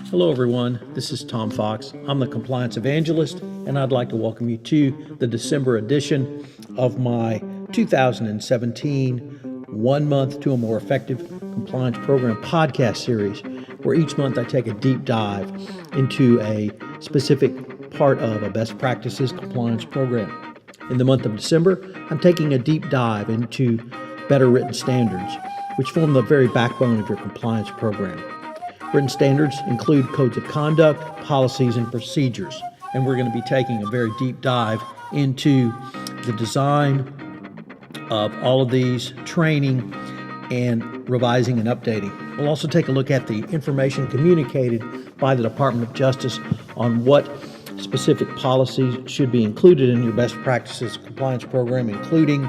Hello everyone, this is Tom Fox. I'm the Compliance Evangelist, and I'd like to welcome you to the December edition of my 2017 One Month to a More Effective Compliance Program podcast series, where each month I take a deep dive into a specific part of a best practices compliance program. In the month of December, I'm taking a deep dive into better written standards, which form the very backbone of your compliance program. Written standards include codes of conduct, policies, and procedures, and we're going to be taking a very deep dive into the design of all of these, training, and revising and updating. We'll also take a look at the information communicated by the Department of Justice on what specific policies should be included in your best practices compliance program, including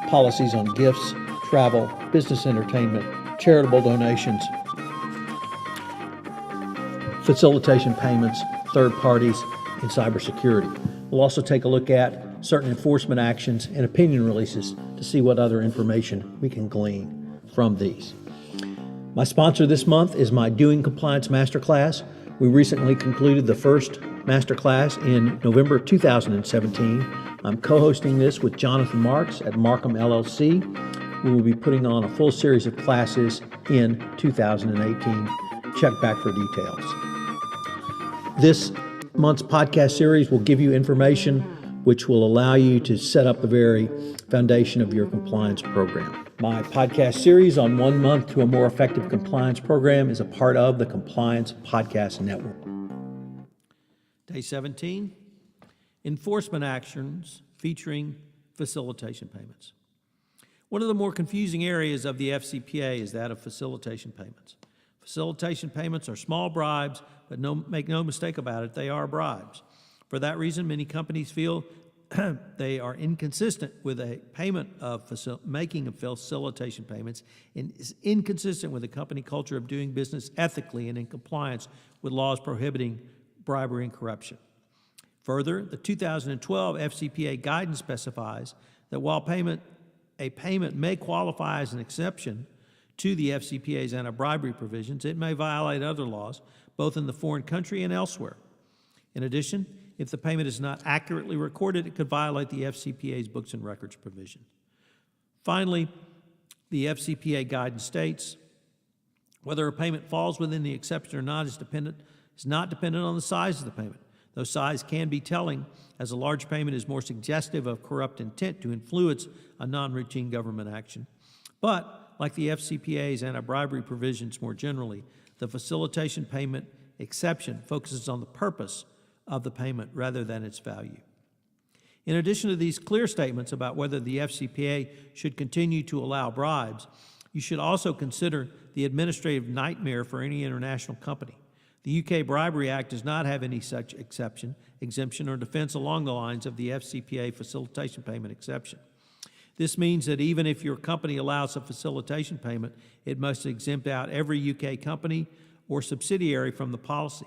policies on gifts, travel, business entertainment, charitable donations, facilitation payments, third parties, and cybersecurity. We'll also take a look at certain enforcement actions and opinion releases to see what other information we can glean from these. My sponsor this month is my Doing Compliance Masterclass. We recently concluded the first masterclass in November 2017. I'm co-hosting this with Jonathan Marks at Markham LLC. We will be putting on a full series of classes in 2018. Check back for details. This month's podcast series will give you information which will allow you to set up the very foundation of your compliance program. My podcast series on 1 month to a more effective compliance program is a part of the Compliance Podcast Network. Day 17, enforcement actions featuring facilitation payments. One of the more confusing areas of the FCPA is that of facilitation payments. Facilitation payments are small bribes, but make no mistake about it, they are bribes. For that reason, many companies feel they are inconsistent with a payment of making of facilitation payments, and is inconsistent with the company culture of doing business ethically and in compliance with laws prohibiting bribery and corruption. Further, the 2012 FCPA guidance specifies that while a payment may qualify as an exception to the FCPA's anti-bribery provisions, it may violate other laws, both in the foreign country and elsewhere. In addition, if the payment is not accurately recorded, it could violate the FCPA's books and records provision. Finally, the FCPA guidance states, whether a payment falls within the exception or not is not dependent on the size of the payment, though size can be telling, as a large payment is more suggestive of corrupt intent to influence a non-routine government action. But, like the FCPA's anti-bribery provisions more generally, the facilitation payment exception focuses on the purpose of the payment rather than its value. In addition to these clear statements about whether the FCPA should continue to allow bribes, you should also consider the administrative nightmare for any international company. The UK Bribery Act does not have any such exemption, or defense along the lines of the FCPA facilitation payment exception. This means that even if your company allows a facilitation payment, it must exempt out every UK company or subsidiary from the policy.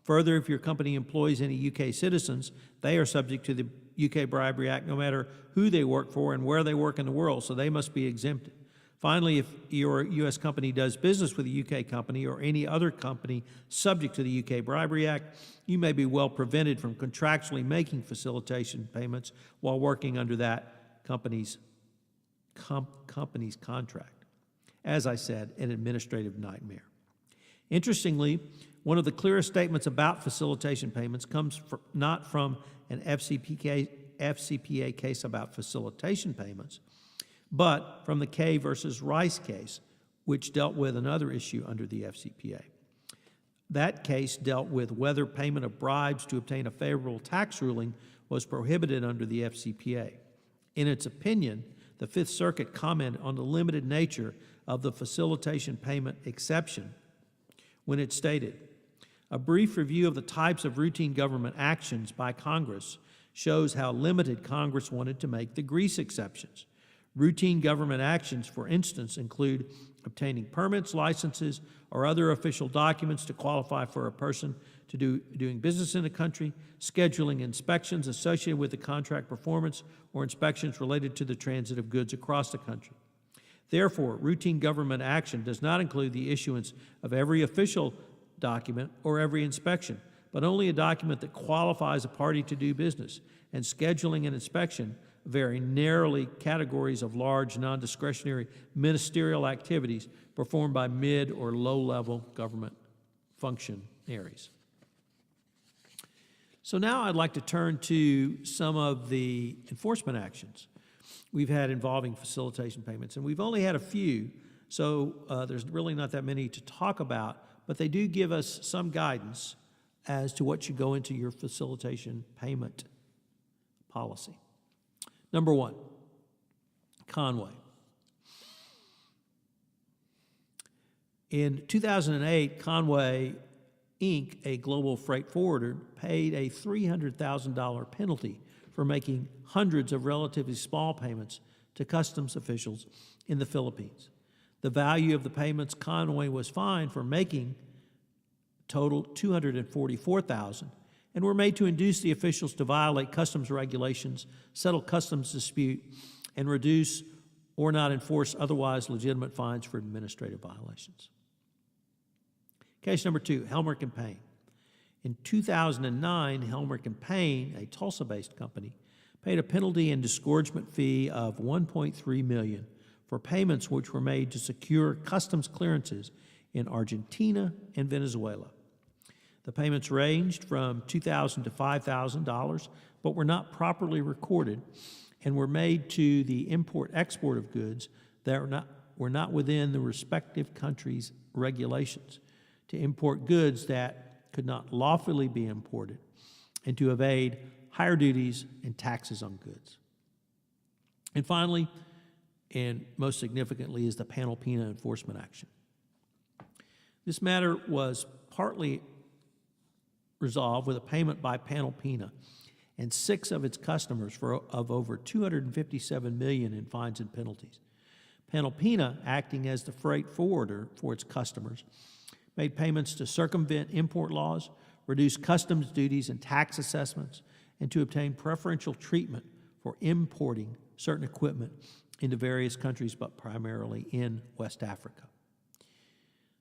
Further, if your company employs any UK citizens, they are subject to the UK Bribery Act no matter who they work for and where they work in the world, so they must be exempted. Finally, if your U.S. company does business with a UK company or any other company subject to the UK Bribery Act, you may be well prevented from contractually making facilitation payments while working under that company's contract. As I said, an administrative nightmare. Interestingly, one of the clearest statements about facilitation payments comes not from an FCPA case about facilitation payments, but from the Kay versus Rice case, which dealt with another issue under the FCPA. That case dealt with whether payment of bribes to obtain a favorable tax ruling was prohibited under the FCPA. In its opinion, the Fifth Circuit commented on the limited nature of the facilitation payment exception when it stated, "A brief review of the types of routine government actions by Congress shows how limited Congress wanted to make the grease exceptions. Routine government actions, for instance, include obtaining permits, licenses, or other official documents to qualify for a person to doing business in a country, scheduling inspections associated with the contract performance, or inspections related to the transit of goods across the country. Therefore, routine government action does not include the issuance of every official document or every inspection, but only a document that qualifies a party to do business, and scheduling and inspection very narrowly categories of large, non-discretionary ministerial activities performed by mid or low-level government functionaries. So now I'd like to turn to some of the enforcement actions we've had involving facilitation payments, and we've only had a few, so there's really not that many to talk about, but they do give us some guidance as to what should go into your facilitation payment policy. Number one, Conway. In 2008, Conway, Inc., a global freight forwarder, paid a $300,000 penalty for making hundreds of relatively small payments to customs officials in the Philippines. The value of the payments Conway was fined for making totaled $244,000 and were made to induce the officials to violate customs regulations, settle customs dispute, and reduce or not enforce otherwise legitimate fines for administrative violations. Case number two, Helmerich and Payne. In 2009, Helmerich and Payne, a Tulsa-based company, paid a penalty and disgorgement fee of $1.3 million for payments which were made to secure customs clearances in Argentina and Venezuela. The payments ranged from $2,000 to $5,000, but were not properly recorded and were made to the import-export of goods that were not within the respective countries' regulations, to import goods that could not lawfully be imported, and to evade higher duties and taxes on goods. And finally, and most significantly, is the Panalpina enforcement action. This matter was partly resolved with a payment by Panalpina and 6 of its customers of over $257 million in fines and penalties. Panalpina, acting as the freight forwarder for its customers, made payments to circumvent import laws, reduce customs duties and tax assessments, and to obtain preferential treatment for importing certain equipment into various countries, but primarily in West Africa.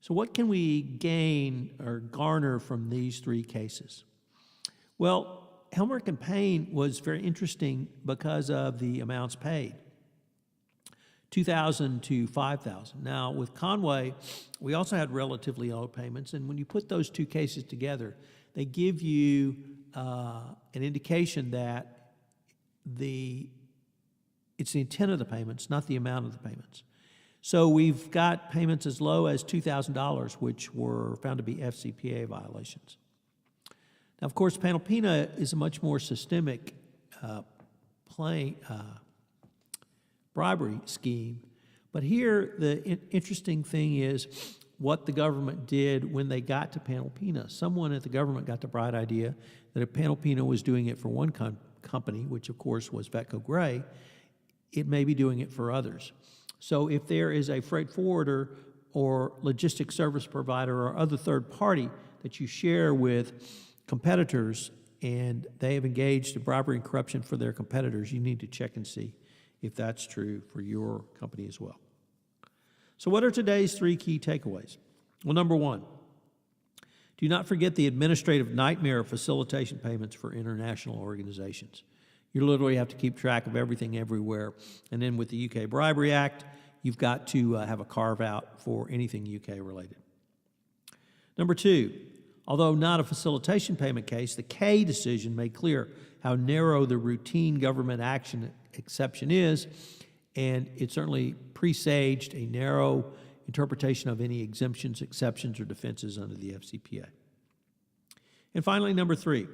So what can we gain or garner from these 3 cases? Well, Helmerich and Payne was very interesting because of the amounts paid, $2,000 to $5,000. Now, with Conway, we also had relatively low payments, and when you put those 2 cases together, they give you an indication that it's the intent of the payments, not the amount of the payments. So we've got payments as low as $2,000, which were found to be FCPA violations. Now, of course, Panalpina is a much more systemic bribery scheme. But here, the interesting thing is what the government did when they got to Panalpina. Someone at the government got the bright idea that if Panalpina was doing it for one company, which of course was Vetco Gray, it may be doing it for others. So if there is a freight forwarder or logistics service provider or other third party that you share with competitors and they have engaged in bribery and corruption for their competitors, you need to check and see if that's true for your company as well. So what are today's 3 key takeaways? Well, number 1, do not forget the administrative nightmare of facilitation payments for international organizations. You literally have to keep track of everything everywhere. And then with the UK Bribery Act, you've got to have a carve-out for anything UK related. Number 2, although not a facilitation payment case, the K decision made clear how narrow the routine government action exception is, and it certainly presaged a narrow interpretation of any exemptions, exceptions, or defenses under the FCPA. And finally, number 3,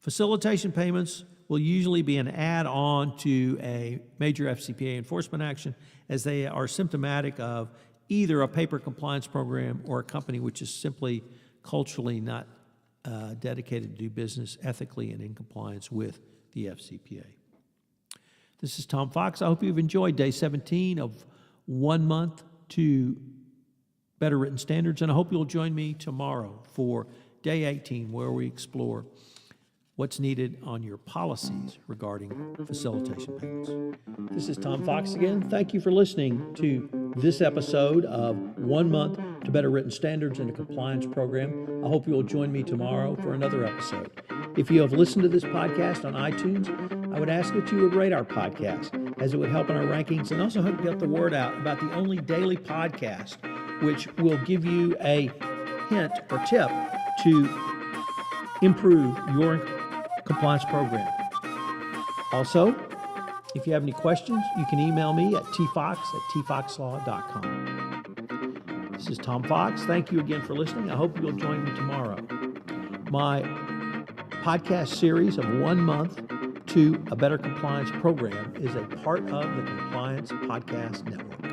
facilitation payments will usually be an add-on to a major FCPA enforcement action, as they are symptomatic of either a paper compliance program or a company which is simply culturally not dedicated to do business ethically and in compliance with the FCPA. This is Tom Fox. I hope you've enjoyed day 17 of 1 month to better written standards, and I hope you'll join me tomorrow for day 18, where we explore what's needed on your policies regarding facilitation payments. This is Tom Fox again. Thank you for listening to this episode of 1 month to better written standards and a compliance program. I hope you'll join me tomorrow for another episode. If you have listened to this podcast on iTunes, I would ask that you would rate our podcast, as it would help in our rankings and also help get the word out about the only daily podcast which will give you a hint or tip to improve your compliance program. Also, if you have any questions, you can email me at tfox@tfoxlaw.com. This is Tom Fox. Thank you again for listening. I hope you'll join me tomorrow. My podcast series of 1 month to a better compliance program is a part of the Compliance Podcast Network.